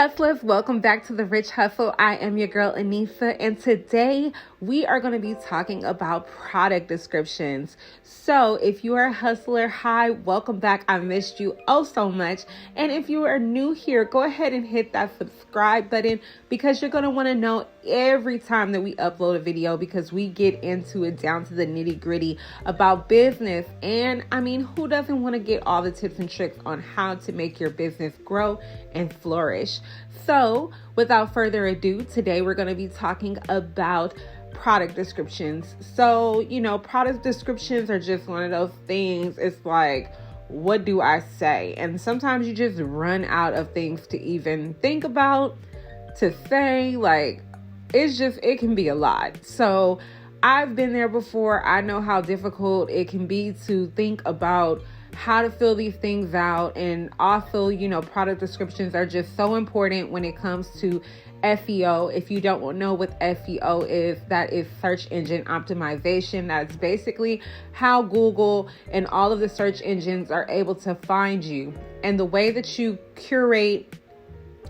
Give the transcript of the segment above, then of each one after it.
Hustlers, welcome back to The Rich Hustle. I am your girl Anissa, and today we are going to be talking about product descriptions. So if you are a hustler, hi, welcome back. I missed you oh so much. And if you are new here, go ahead and hit that subscribe button because you're going to want to know every time that we upload a video, because we get into it down to the nitty gritty about business. And I mean, who doesn't want to get all the tips and tricks on how to make your business grow and flourish? So without further ado, today we're going to be talking about product descriptions. So, product descriptions are just one of those things. It's like, what do I say? And sometimes you just run out of things to even think about, to say. Like, it can be a lot. So I've been there before. I know how difficult it can be to think about how to fill these things out. And also, product descriptions are just so important when it comes to SEO. If you don't know what SEO is, that is search engine optimization. That's basically how Google and all of the search engines are able to find you. And the way that you curate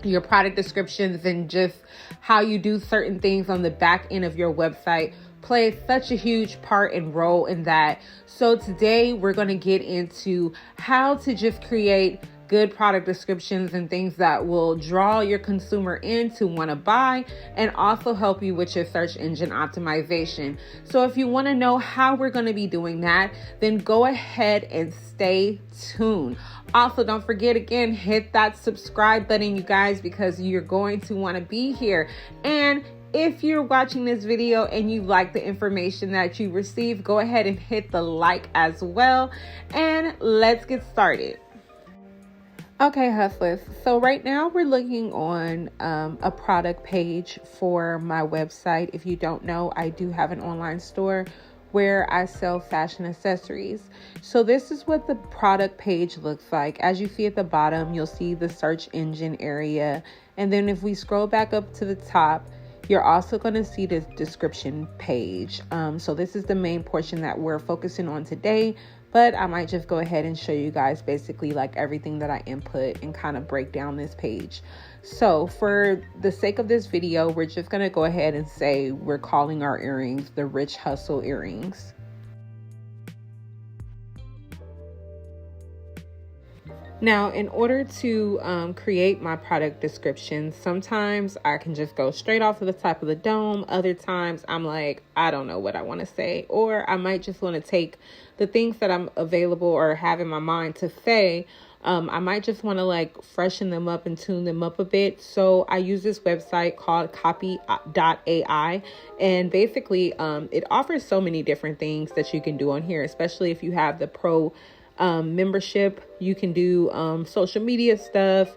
your product descriptions and just how you do certain things on the back end of your website plays such a huge part and role in that. So today we're going to get into how to just create good product descriptions and things that will draw your consumer in to want to buy and also help you with your search engine optimization. So if you want to know how we're going to be doing that, then go ahead and stay tuned. Also, don't forget, again, hit that subscribe button, you guys, because you're going to want to be here. And if you're watching this video and you like the information that you receive, go ahead and hit the like as well. And let's get started. Okay, hustlers. So right now we're looking on a product page for my website. If you don't know, I do have an online store where I sell fashion accessories. So this is what the product page looks like. As you see at the bottom, you'll see the search engine area. And then if we scroll back up to the top, you're also going to see the description page. So this is the main portion that we're focusing on today, but I might just go ahead and show you guys basically like everything that I input and kind of break down this page. So for the sake of this video, we're just going to go ahead and say we're calling our earrings the Rich Hustle earrings. Now, in order to create my product description, sometimes I can just go straight off of the top of the dome. Other times I'm like, I don't know what I want to say. Or I might just want to take the things that I'm available or have in my mind to say. I might just want to like freshen them up and tune them up a bit. So I use this website called copy.ai. And basically it offers so many different things that you can do on here, especially if you have the pro membership. You can do social media stuff,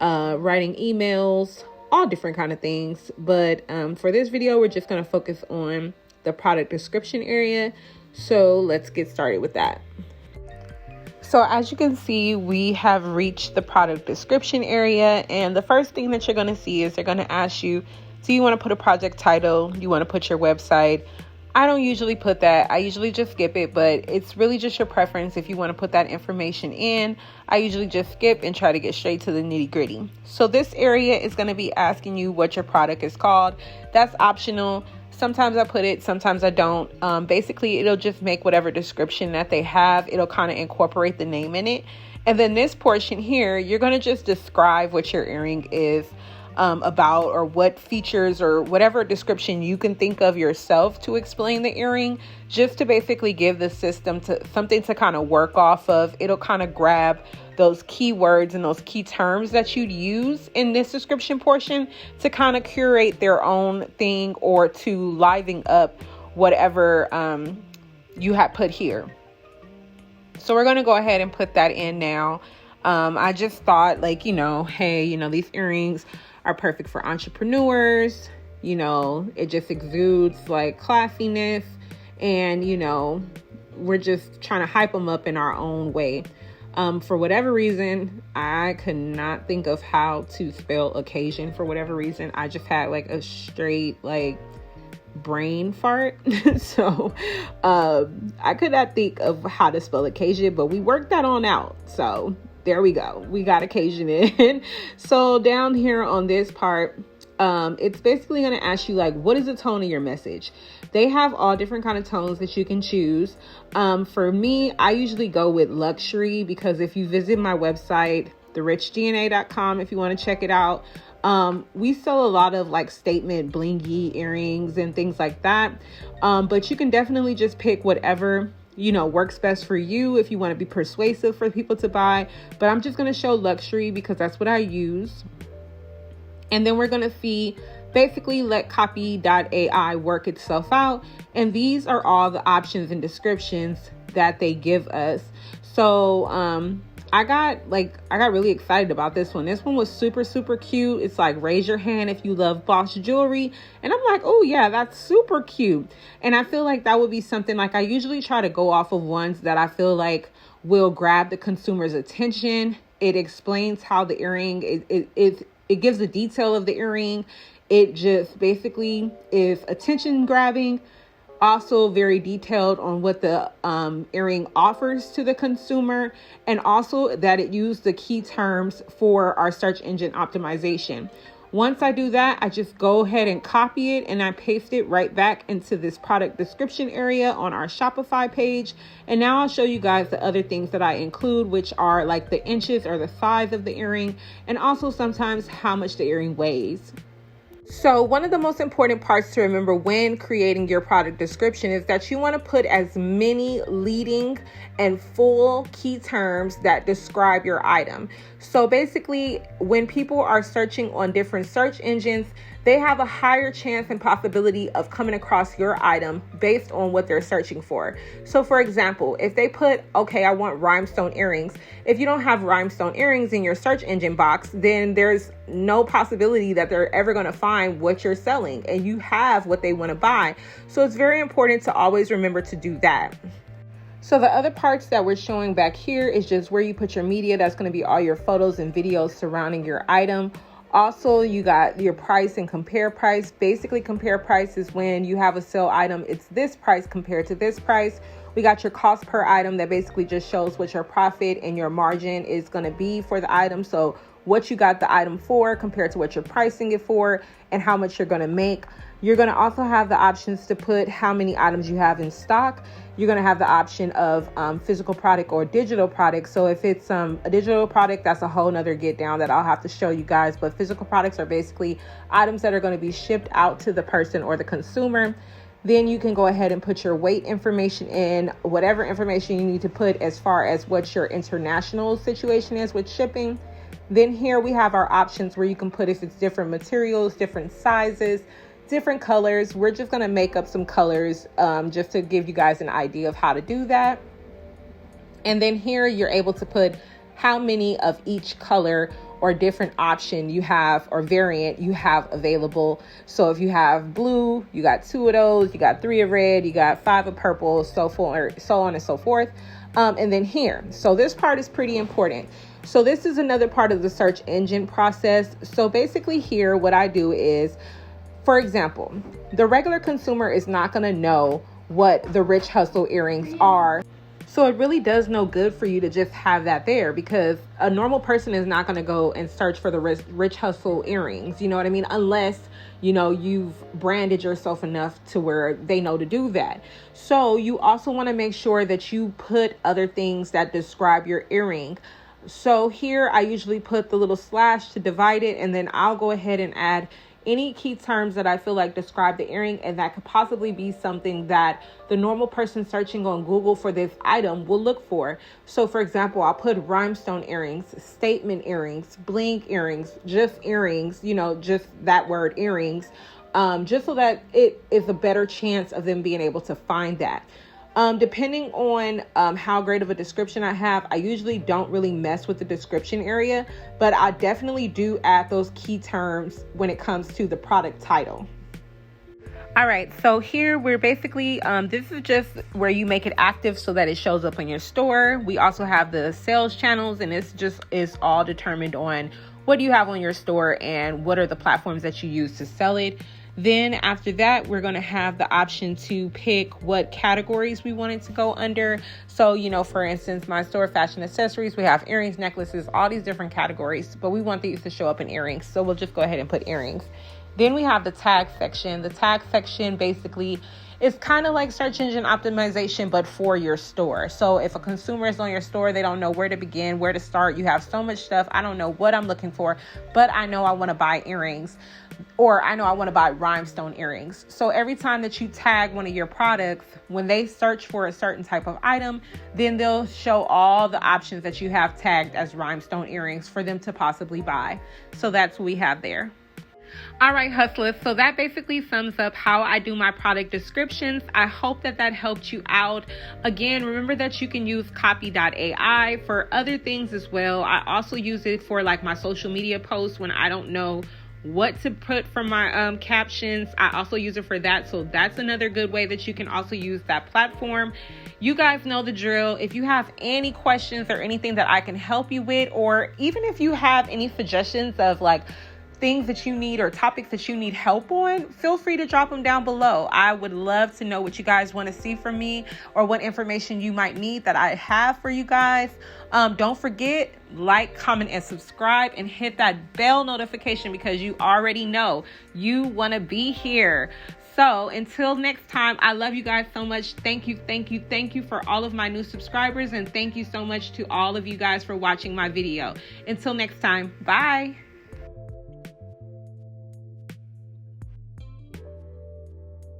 writing emails, all different kind of things. But for this video, we're just going to focus on the product description area. So let's get started with that. So as you can see, we have reached the product description area. And the first thing that you're going to see is they're going to ask you, do you want to put a project title? Do you want to put your website? I don't usually put that. I usually just skip it, but it's really just your preference. If you want to put that information in, I usually just skip and try to get straight to the nitty gritty. So this area is going to be asking you what your product is called. That's optional. Sometimes I put it, sometimes I don't. Basically, it'll just make whatever description that they have. It'll kind of incorporate the name in it. And then this portion here, you're going to just describe what your earring is about, or what features or whatever description you can think of yourself to explain the earring, just to basically give the system to something to kind of work off of. It'll kind of grab those keywords and those key terms that you'd use in this description portion to kind of curate their own thing or to liven up whatever you had put here. So we're going to go ahead and put that in now. I just thought like, hey, these earrings are perfect for entrepreneurs. It just exudes like classiness, and we're just trying to hype them up in our own way. For whatever reason, I could not think of how to spell occasion. For whatever reason, I just had like a straight like brain fart. So I could not think of how to spell occasion, but we worked that on out. So there we go. We got occasion in. So down here on this part, it's basically going to ask you like, what is the tone of your message? They have all different kind of tones that you can choose. For me, I usually go with luxury, because if you visit my website, therichgna.com, if you want to check it out, we sell a lot of like statement blingy earrings and things like that. But you can definitely just pick whatever, you know, works best for you if you want to be persuasive for people to buy. But I'm just going to show luxury because that's what I use. And then we're going to basically let copy.ai work itself out. And these are all the options and descriptions that they give us. So, I got really excited about this one. This one was super, super cute. It's like, raise your hand if you love Boss jewelry. And I'm like, oh yeah, that's super cute. And I feel like that would be something like, I usually try to go off of ones that I feel like will grab the consumer's attention. It explains how the earring, it gives the detail of the earring. It just basically is attention grabbing. Also very detailed on what the earring offers to the consumer, and also that it used the key terms for our search engine optimization. Once I do that, I just go ahead and copy it and I paste it right back into this product description area on our Shopify page. And now I'll show you guys the other things that I include, which are like the inches or the size of the earring, and also sometimes how much the earring weighs. So one of the most important parts to remember when creating your product description is that you want to put as many leading and full key terms that describe your item. So basically, when people are searching on different search engines, they have a higher chance and possibility of coming across your item based on what they're searching for. So for example, if they put, okay, I want rhinestone earrings. If you don't have rhinestone earrings in your search engine box, then there's no possibility that they're ever going to find what you're selling and you have what they want to buy. So it's very important to always remember to do that. So the other parts that we're showing back here is just where you put your media. That's going to be all your photos and videos surrounding your item. Also, you got your price and compare price. Basically, compare price is when you have a sale item, it's this price compared to this price. We got your cost per item that basically just shows what your profit and your margin is going to be for the item. So what you got the item for compared to what you're pricing it for and how much you're going to make. You're going to also have the options to put how many items you have in stock. You're going to have the option of physical product or digital product. So if it's a digital product, that's a whole nother get down that I'll have to show you guys. But physical products are basically items that are going to be shipped out to the person or the consumer. Then you can go ahead and put your weight information in, whatever information you need to put as far as what your international situation is with shipping. Then here we have our options where you can put if it's different materials, different sizes, different colors. We're just going to make up some colors just to give you guys an idea of how to do that. And then here you're able to put how many of each color or different option you have or variant you have available. So if you have blue, you got 2 of those, you got 3 of red, you got 5 of purple, so on and so forth. And then here, so this part is pretty important. So this is another part of the search engine process. So basically here, what I do is, for example, the regular consumer is not going to know what the Rich Hustle earrings are. So it really does no good for you to just have that there, because a normal person is not going to go and search for the Rich Hustle earrings. You know what I mean? Unless, you know, you've branded yourself enough to where they know to do that. So you also want to make sure that you put other things that describe your earring. So here I usually put the little slash to divide it, and then I'll go ahead and add any key terms that I feel like describe the earring, and that could possibly be something that the normal person searching on Google for this item will look for. So for example, I'll put rhinestone earrings, statement earrings, bling earrings, just earrings, you know, just that word earrings, just so that it is a better chance of them being able to find that. Depending on how great of a description I have, I usually don't really mess with the description area, but I definitely do add those key terms when it comes to the product title. All right, so here we're basically, this is just where you make it active so that it shows up in your store. We also have the sales channels, and this just is all determined on what do you have on your store and what are the platforms that you use to sell it. Then after that, we're going to have the option to pick what categories we want it to go under. So, you know, for instance, my store, fashion accessories, we have earrings, necklaces, all these different categories, but we want these to show up in earrings. So we'll just go ahead and put earrings. Then we have the tag section. The tag section basically is kind of like search engine optimization, but for your store. So if a consumer is on your store, they don't know where to begin, where to start. You have so much stuff. I don't know what I'm looking for, but I know I want to buy earrings, or I know I want to buy rhinestone earrings. So every time that you tag one of your products, when they search for a certain type of item, then they'll show all the options that you have tagged as rhinestone earrings for them to possibly buy. So that's what we have there. All right, hustlers. So that basically sums up how I do my product descriptions. I hope that helped you out. Again, remember that you can use copy.ai for other things as well. I also use it for like my social media posts when I don't know what to put for my captions. I also use it for that. So that's another good way that you can also use that platform. You guys know the drill. If you have any questions or anything that I can help you with, or even if you have any suggestions of like things that you need or topics that you need help on, feel free to drop them down below. I would love to know what you guys want to see from me or what information you might need that I have for you guys. Don't forget, like, comment, and subscribe, and hit that bell notification because you already know you want to be here. So until next time, I love you guys so much. Thank you for all of my new subscribers, and thank you so much to all of you guys for watching my video. Until next time, bye.